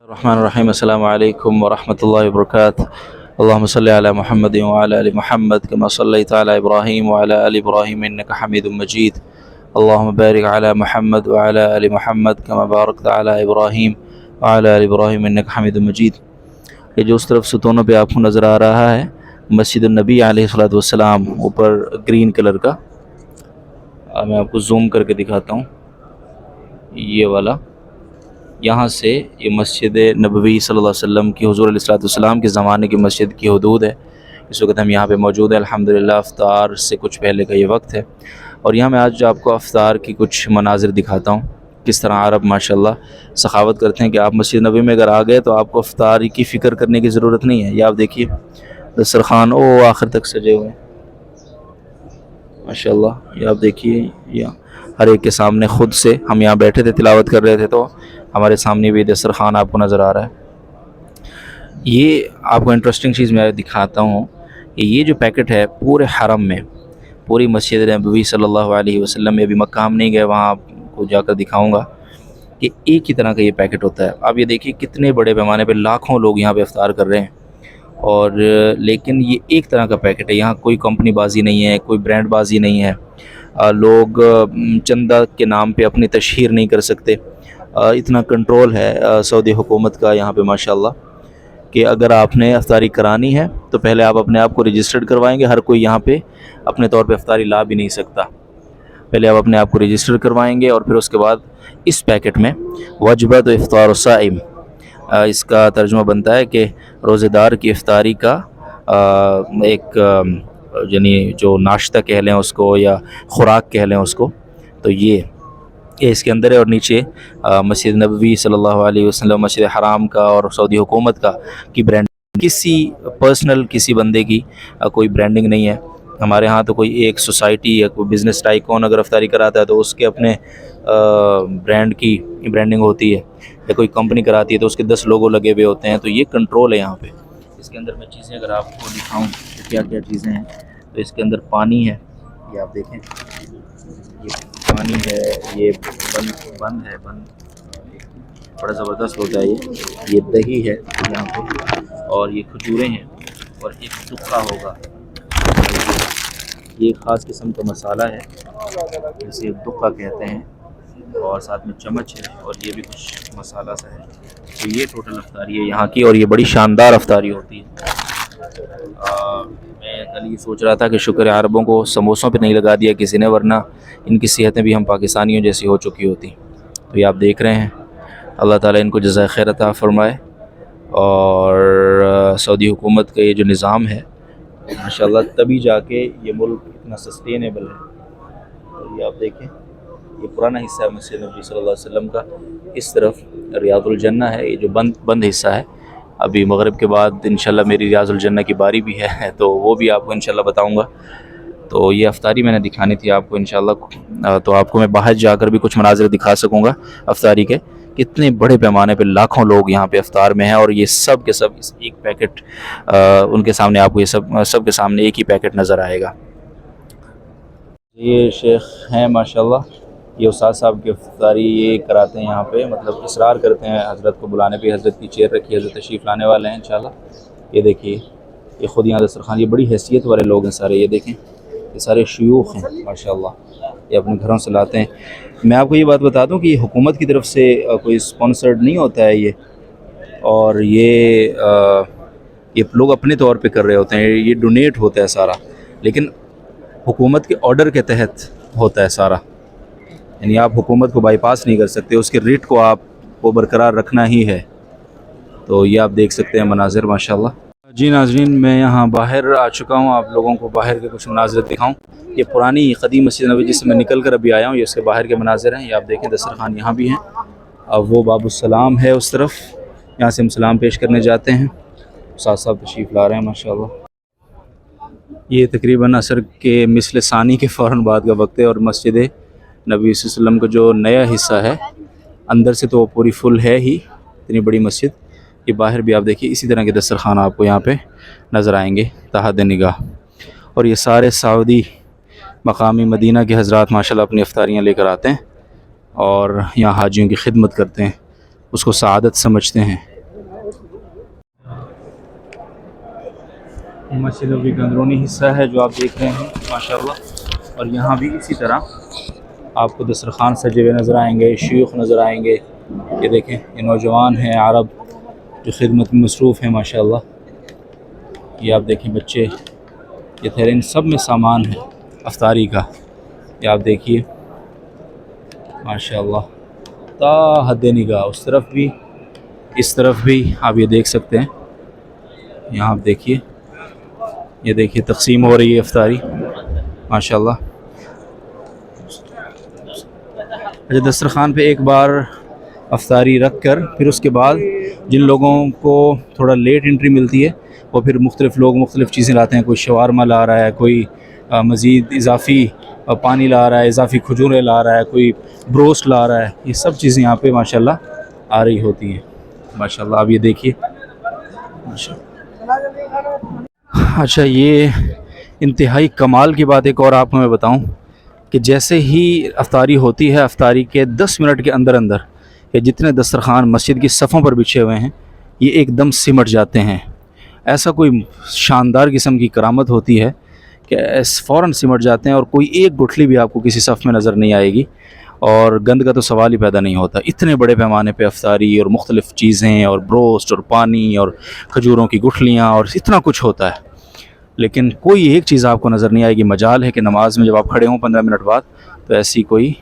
الرحمن الرحیم السلام علیکم ورحمۃ اللہ وبرکاتہ اللہم صلی علی محمد وعلی آل محمد کما صلیت علی ابراہیم وعلی آل ابراہیم انک حمید مجید اللہم بارک علی محمد وعلی آل محمد کما بارکت علی ابراہیم وعلی آل ابراہیم انک حمید مجید۔ یہ جو اس طرف ستونوں پہ آپ کو نظر آ رہا ہے مسجد النبی علیہ الصلوۃ والسلام، اوپر گرین کلر کا، میں آپ کو زوم کر کے دکھاتا ہوں، یہ والا، یہاں سے یہ مسجد نبوی صلی اللہ علیہ وسلم کی، حضور علیہ الصلوۃ والسلام کے زمانے کی مسجد کی حدود ہے۔ اس وقت ہم یہاں پہ موجود ہیں، الحمدللہ افطار سے کچھ پہلے کا یہ وقت ہے، اور یہاں میں آج آپ کو افطار کی کچھ مناظر دکھاتا ہوں، کس طرح عرب ماشاءاللہ سخاوت کرتے ہیں کہ آپ مسجد نبوی میں اگر آ گئے تو آپ کو افطار کی فکر کرنے کی ضرورت نہیں ہے۔ یہ آپ دیکھیے دسترخوان آخر تک سجے ہوئے ہیں ماشاءاللہ، یہ آپ دیکھیے، یہ ہر ایک کے سامنے خود سے، ہم یہاں بیٹھے تھے تلاوت کر رہے تھے تو ہمارے سامنے بھی دسترخوان آپ کو نظر آ رہا ہے۔ یہ آپ کو انٹرسٹنگ چیز میں دکھاتا ہوں کہ یہ جو پیکٹ ہے پورے حرم میں، پوری مسجد نبوی صلی اللہ علیہ وسلم میں، ابھی مکہ ہم نہیں گئے، وہاں آپ کو جا کر دکھاؤں گا کہ ایک ہی طرح کا یہ پیکٹ ہوتا ہے۔ آپ یہ دیکھیے کتنے بڑے پیمانے پہ لاکھوں لوگ یہاں پہ افطار کر رہے ہیں، اور لیکن یہ ایک طرح کا پیکٹ ہے، یہاں کوئی کمپنی بازی نہیں ہے، کوئی برانڈ بازی نہیں ہے، لوگ چندہ کے نام پہ اپنی تشہیر نہیں کر سکتے، اتنا کنٹرول ہے سعودی حکومت کا یہاں پہ ماشاءاللہ کہ اگر آپ نے افطاری کرانی ہے تو پہلے آپ اپنے آپ کو رجسٹرڈ کروائیں گے۔ ہر کوئی یہاں پہ اپنے طور پہ افطاری لا بھی نہیں سکتا، پہلے آپ اپنے آپ کو رجسٹر کروائیں گے، اور پھر اس کے بعد اس پیکٹ میں وجبۃ افطار الصائم، اس کا ترجمہ بنتا ہے کہ روزہ دار کی افطاری کا ایک یعنی جو ناشتہ کہہ لیں اس کو یا خوراک کہہ لیں اس کو، تو یہ اس کے اندر ہے، اور نیچے مسجد نبوی صلی اللہ علیہ وسلم، مسجد حرام کا اور سعودی حکومت کا کی برانڈ، کسی پرسنل کسی بندے کی کوئی برانڈنگ نہیں ہے۔ ہمارے ہاں تو کوئی ایک سوسائٹی یا کوئی بزنس ٹائکون اگر افطاری کراتا ہے تو اس کے اپنے برانڈ کی برانڈنگ ہوتی ہے، یا کوئی کمپنی کراتی ہے تو اس کے 10 لوگو لگے ہوئے ہوتے ہیں، تو یہ کنٹرول ہے یہاں پہ۔ اس کے اندر میں چیزیں اگر آپ کو دکھاؤں کہ کیا کیا چیزیں ہیں، تو اس کے اندر پانی ہے، یہ آپ دیکھیں، یہ پانی ہے، یہ بند ہے، بڑا زبردست ہوتا ہے یہ دہی ہے یہاں پہ، اور یہ کھجوریں ہیں، اور ایک ٹکا ہوگا، یہ خاص قسم کا مسالہ ہے جسے دقہ کہتے ہیں، اور ساتھ میں چمچ ہے، اور یہ بھی کچھ مسالہ سا ہے۔ تو یہ ٹوٹل افطاری ہے یہاں کی، اور یہ بڑی شاندار افطاری ہوتی ہے۔ میں کل یہ سوچ رہا تھا کہ شکر عربوں کو سموسوں پہ نہیں لگا دیا کسی نے، ورنہ ان کی صحتیں بھی ہم پاکستانیوں جیسی ہو چکی ہوتی۔ تو یہ آپ دیکھ رہے ہیں، اللہ تعالیٰ ان کو جزائے خیر عطا فرمائے، اور سعودی حکومت کا یہ جو نظام ہے ماشاءاللہ، تبھی جا کے یہ ملک اتنا سسٹینیبل ہے۔ اور یہ آپ دیکھیں، یہ پرانا حصہ ہے مسجد نبی صلی اللہ علیہ وسلم کا، اس طرف ریاض الجنہ ہے، یہ جو بند حصہ ہے۔ ابھی مغرب کے بعد انشاءاللہ میری ریاض الجنہ کی باری بھی ہے، تو وہ بھی آپ کو انشاءاللہ بتاؤں گا۔ تو یہ افطاری میں نے دکھانی تھی آپ کو انشاءاللہ، تو آپ کو میں باہر جا کر بھی کچھ مناظر دکھا سکوں گا افطاری کے، کتنے بڑے پیمانے پہ لاکھوں لوگ یہاں پہ افطار میں ہیں، اور یہ سب کے سب ایک پیکٹ ان کے سامنے، آپ کو یہ سب کے سامنے ایک ہی پیکٹ نظر آئے گا۔ یہ شیخ ہیں ماشاءاللہ، یہ استاد صاحب کی افطاری یہ کراتے ہیں یہاں پہ، مطلب اصرار کرتے ہیں حضرت کو بلانے پہ، حضرت کی چیئر رکھی، حضرت تشریف لانے والے ہیں انشاءاللہ۔ یہ دیکھیے، یہ خود یہاں دسترخوان، یہ بڑی حیثیت والے لوگ ہیں سارے، یہ دیکھیں، یہ سارے شیوخ ہیں ماشاءاللہ، یہ اپنے گھروں سے لاتے ہیں۔ میں آپ کو یہ بات بتا دوں کہ یہ حکومت کی طرف سے کوئی اسپانسرڈ نہیں ہوتا ہے یہ، اور یہ لوگ اپنے طور پہ کر رہے ہوتے ہیں، یہ ڈونیٹ ہوتا ہے سارا، لیکن حکومت کے آرڈر کے تحت ہوتا ہے سارا، یعنی آپ حکومت کو بائی پاس نہیں کر سکتے، اس کے ریٹ کو آپ کو برقرار رکھنا ہی ہے۔ تو یہ آپ دیکھ سکتے ہیں مناظر ماشاءاللہ۔ جی ناظرین، میں یہاں باہر آ چکا ہوں، آپ لوگوں کو باہر کے کچھ مناظر دکھاؤں۔ یہ پرانی قدیم مسجد نبوی جس سے میں نکل کر ابھی آیا ہوں، یہ اس کے باہر کے مناظر ہیں، یہ آپ دیکھیں، دسترخوان یہاں بھی ہیں، اب وہ باب السلام ہے اس طرف، یہاں سے ہم سلام پیش کرنے جاتے ہیں، استاد صاحب تشریف لا رہے ہیں ماشاءاللہ۔ یہ تقریباً عصر کے مثل ثانی کے فوراً بعد کا وقت ہے، اور مسجد نبی صلی اللہ علیہ وسلم کا جو نیا حصہ ہے اندر سے تو وہ پوری فل ہے ہی، اتنی بڑی مسجد، یہ باہر بھی آپ دیکھیے اسی طرح کے دسترخوان آپ کو یہاں پہ نظر آئیں گے تحت نگاہ، اور یہ سارے سعودی مقامی مدینہ کے حضرات ماشاءاللہ اپنی افطاریاں لے کر آتے ہیں، اور یہاں حاجیوں کی خدمت کرتے ہیں، اس کو سعادت سمجھتے ہیں۔ مسجد نبوی کا اندرونی حصہ ہے جو آپ دیکھ رہے ہیں ماشاءاللہ. اور یہاں بھی اسی طرح آپ کو دسترخوان سجے ہوئے نظر آئیں گے، شیوخ نظر آئیں گے. یہ دیکھیں یہ نوجوان ہیں عرب جو خدمت میں مصروف ہیں ماشاءاللہ. یہ آپ دیکھیں بچے یہ ٹھہرے، ان سب میں سامان ہے افطاری کا. یہ آپ دیکھیے ماشاءاللہ تا حد نگاہ، اس طرف بھی اس طرف بھی آپ یہ دیکھ سکتے ہیں. یہاں آپ دیکھیے، یہ دیکھیے تقسیم ہو رہی ہے افطاری ماشاءاللہ. اچھا، دسترخوان پہ ایک بار افطاری رکھ کر پھر اس کے بعد جن لوگوں کو تھوڑا لیٹ انٹری ملتی ہے وہ پھر مختلف لوگ مختلف چیزیں لاتے ہیں. کوئی شوارما لا رہا ہے، کوئی مزید اضافی پانی لا رہا ہے، اضافی کھجوریں لا رہا ہے، کوئی بروسٹ لا رہا ہے. یہ سب چیزیں یہاں پہ ماشاءاللہ آ رہی ہوتی ہیں ماشاءاللہ. آپ یہ دیکھیے اچھا، یہ انتہائی کمال کی بات ایک اور آپ کو میں بتاؤں کہ جیسے ہی افطاری ہوتی ہے، افطاری کے 10 منٹ کے اندر اندر یہ جتنے دسترخوان مسجد کی صفوں پر بچھے ہوئے ہیں یہ ایک دم سمٹ جاتے ہیں. ایسا کوئی شاندار قسم کی کرامت ہوتی ہے کہ فوراً سمٹ جاتے ہیں اور کوئی ایک گٹھلی بھی آپ کو کسی صف میں نظر نہیں آئے گی. اور گند کا تو سوال ہی پیدا نہیں ہوتا. اتنے بڑے پیمانے پہ افطاری اور مختلف چیزیں اور بروسٹ اور پانی اور کھجوروں کی گٹھلیاں اور اتنا کچھ ہوتا ہے، لیکن کوئی ایک چیز آپ کو نظر نہیں آئے گی. مجال ہے کہ نماز میں جب آپ کھڑے ہوں 15 منٹ بعد تو ایسی کوئی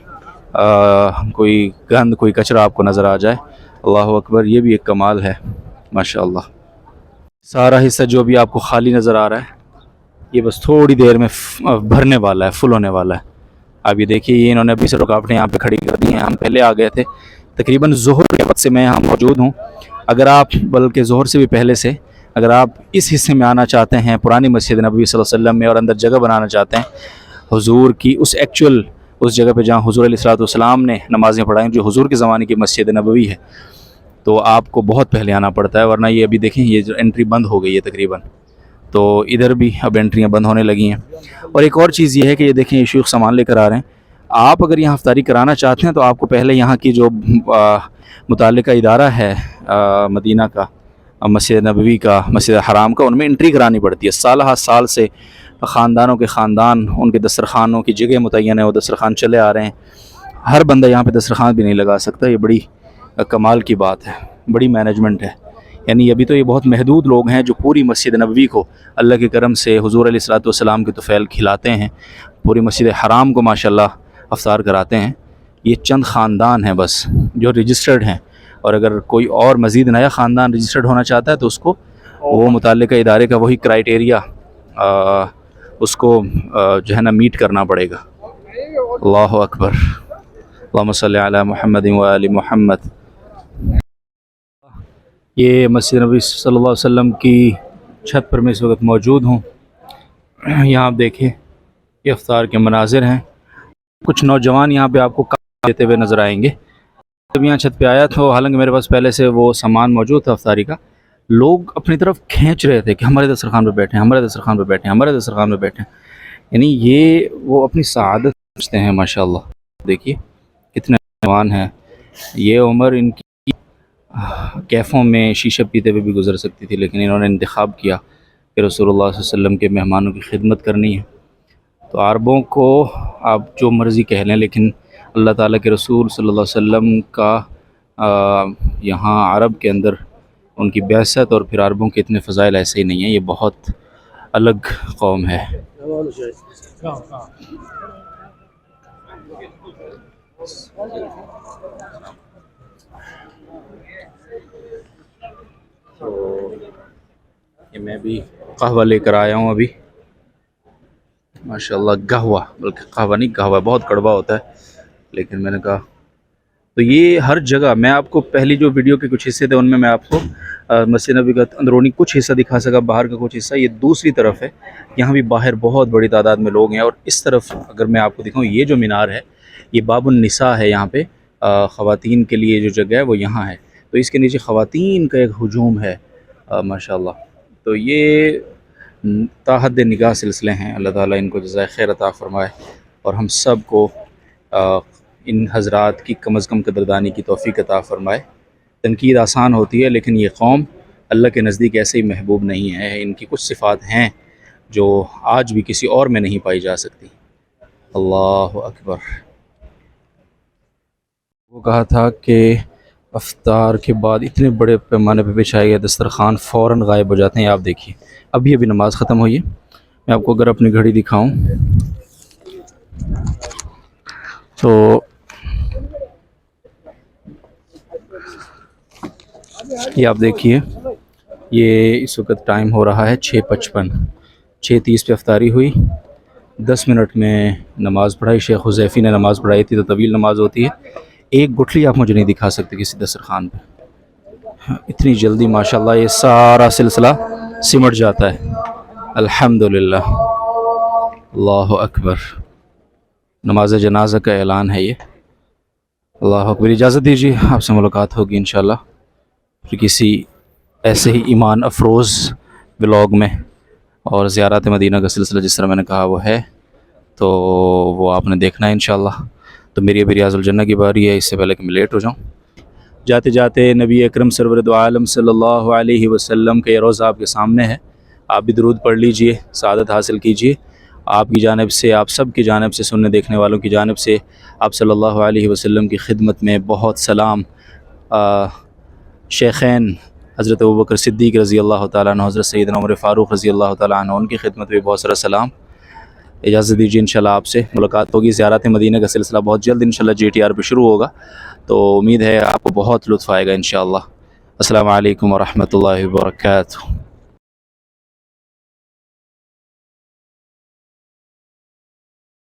گند کوئی کچرا آپ کو نظر آ جائے. اللہ اکبر، یہ بھی ایک کمال ہے ماشاءاللہ. سارا حصہ جو بھی آپ کو خالی نظر آ رہا ہے یہ بس تھوڑی دیر میں بھرنے والا ہے، فل ہونے والا ہے. آپ یہ دیکھیے یہ انہوں نے ابھی سے رکاوٹیں یہاں پہ کھڑی کر دی ہیں. ہم پہلے آ گئے تھے تقریباً ظہر کے وقت سے میں یہاں موجود ہوں. اگر آپ بلکہ ظہر سے بھی پہلے سے اگر آپ اس حصے میں آنا چاہتے ہیں پرانی مسجد نبوی صلی اللہ علیہ وسلم میں اور اندر جگہ بنانا چاہتے ہیں حضور کی اس جگہ پہ جہاں حضور علیہ الصلوۃ والسلام نے نمازیں پڑھائیں جو حضور کے زمانے کی مسجد نبوی ہے، تو آپ کو بہت پہلے آنا پڑتا ہے. ورنہ یہ ابھی دیکھیں یہ جو انٹری بند ہو گئی ہے تقریباً، تو ادھر بھی اب انٹریاں بند ہونے لگی ہیں. اور ایک اور چیز یہ ہے کہ یہ دیکھیں یہ شیوخ سامان لے کر آ رہے ہیں. آپ اگر یہاں افطاری کرانا چاہتے ہیں تو آپ کو پہلے یہاں کی جو متعلقہ ادارہ ہے مدینہ کا، مسجد نبوی کا، مسجد حرام کا، ان میں انٹری کرانی پڑتی ہے. سالہ سال سے خاندانوں کے خاندان ان کے دسترخوانوں کی جگہ متعین ہے، وہ دسترخوان چلے آ رہے ہیں. ہر بندہ یہاں پہ دسترخوان بھی نہیں لگا سکتا. یہ بڑی کمال کی بات ہے، بڑی مینجمنٹ ہے. یعنی ابھی تو یہ بہت محدود لوگ ہیں جو پوری مسجد نبوی کو اللہ کے کرم سے حضور علیہ الصلوۃ والسلام کے طفیل کھلاتے ہیں، پوری مسجد حرام کو ماشاءاللہ افطار کراتے ہیں. یہ چند خاندان ہیں بس جو رجسٹرڈ ہیں، اور اگر کوئی اور مزید نیا خاندان رجسٹرڈ ہونا چاہتا ہے تو اس کو وہ متعلقہ ادارے کا وہی کرائیٹیریا اس کو جو ہے نا میٹ کرنا پڑے گا. اللہ اکبر، اللہم صلی علی محمد و آل محمد. یہ مسجد نبی صلی اللہ علیہ وسلم کی چھت پر میں اس وقت موجود ہوں. یہاں آپ دیکھیں یہ افطار کے مناظر ہیں. کچھ نوجوان یہاں پہ آپ کو کام دیتے ہوئے نظر آئیں گے. جب یہاں چھت پہ آیا تھا، حالانکہ میرے پاس پہلے سے وہ سامان موجود تھا افطاری کا، لوگ اپنی طرف کھینچ رہے تھے کہ ہمارے دسترخوان پہ بیٹھیں، ہمارے دسترخوان پہ بیٹھیں، ہمارے دسترخوان پہ بیٹھیں. یعنی یہ وہ اپنی سعادت سمجھتے ہیں ماشاءاللہ. دیکھیے کتنے نوجوان ہیں. یہ عمر ان کی کیفوں میں شیشہ پیتے ہوئے بھی گزر سکتی تھی، لیکن انہوں نے انتخاب کیا کہ رسول اللہ صلی اللہ علیہ وسلم کے مہمانوں کی خدمت کرنی ہے. تو عربوں کو آپ جو مرضی کہہ لیں، لیکن اللہ تعالیٰ کے رسول صلی اللہ علیہ وسلم کا یہاں عرب کے اندر ان کی بعثت اور پھر عربوں کے اتنے فضائل ایسے ہی نہیں ہیں. یہ بہت الگ قوم ہے. تو یہ میں بھی قہوہ لے کر آیا ہوں ابھی ماشاءاللہ. قہوہ، بلکہ قہوہ نہیں قہوہ بہت کڑوا ہوتا ہے، لیکن میں نے کہا تو یہ ہر جگہ میں آپ کو پہلی جو ویڈیو کے کچھ حصے تھے ان میں آپ کو مسجد نبوی کا اندرونی کچھ حصہ دکھا سکا، باہر کا کچھ حصہ. یہ دوسری طرف ہے، یہاں بھی باہر بہت بڑی تعداد میں لوگ ہیں. اور اس طرف اگر میں آپ کو دکھاؤں یہ جو مینار ہے یہ باب النساء ہے. یہاں پہ خواتین کے لیے جو جگہ ہے وہ یہاں ہے، تو اس کے نیچے خواتین کا ایک ہجوم ہے ماشاءاللہ. تو یہ تا حد نگاہ سلسلے ہیں. اللہ تعالیٰ ان کو جزائے خیر عطا فرمائے اور ہم سب کو ان حضرات کی کم از کم قدردانی کی توفیق عطا فرمائے. تنقید آسان ہوتی ہے، لیکن یہ قوم اللہ کے نزدیک ایسے ہی محبوب نہیں ہے. ان کی کچھ صفات ہیں جو آج بھی کسی اور میں نہیں پائی جا سکتی. اللہ اکبر. وہ کہا تھا کہ افطار کے بعد اتنے بڑے پیمانے پہ بچھائے گئے دسترخوان فوراً غائب ہو جاتے ہیں. آپ دیکھیے ابھی نماز ختم ہوئی ہے. میں آپ کو اگر اپنی گھڑی دکھاؤں تو یہ آپ دیکھیے، یہ اس وقت ٹائم ہو رہا ہے 6:55. 6:30 پہ افطاری ہوئی. 10 منٹ میں نماز پڑھائی. شیخ حذیفی نے نماز پڑھائی تھی تو طویل نماز ہوتی ہے. ایک گٹھلی آپ مجھے نہیں دکھا سکتے کسی دسترخوان پہ. اتنی جلدی ماشاءاللہ یہ سارا سلسلہ سمٹ جاتا ہے. الحمدللہ. اللہ اکبر. نماز جنازہ کا اعلان ہے یہ. اللہ اکبر. اجازت دیجیے، آپ سے ملاقات ہوگی انشاءاللہ پھر کسی ایسے ہی ایمان افروز ولاگ میں. اور زیارت مدینہ کا سلسلہ جس طرح میں نے کہا وہ ہے، تو وہ آپ نے دیکھنا ہے انشاءاللہ. تو میری ابھی ریاض الجنہ کی باری ہے، اس سے پہلے کہ میں لیٹ ہو جاؤں. جاتے جاتے نبی اکرم سرور دو عالم صلی اللہ علیہ وسلم کا یہ روضہ آپ کے سامنے ہے. آپ بھی درود پڑھ لیجئے، سعادت حاصل کیجئے. آپ کی جانب سے، آپ سب کی جانب سے، سننے دیکھنے والوں کی جانب سے آپ صلی اللہ علیہ وسلم کی خدمت میں بہت سلام. شیخین حضرت ابوبکر صدیق رضی اللہ تعالیٰ عنہ، حضرت سیدنا عمر فاروق رضی اللہ تعالیٰ عنہ، ان کی خدمت میں بہت سارا سلام. اجازت دیجیے انشاءاللہ آپ سے ملاقات ہوگی. زیارت مدینہ کا سلسلہ بہت جلد انشاءاللہ GTR پہ شروع ہوگا، تو امید ہے آپ کو بہت لطف آئے گا انشاءاللہ. السلام علیکم ورحمۃ اللہ وبرکاتہ.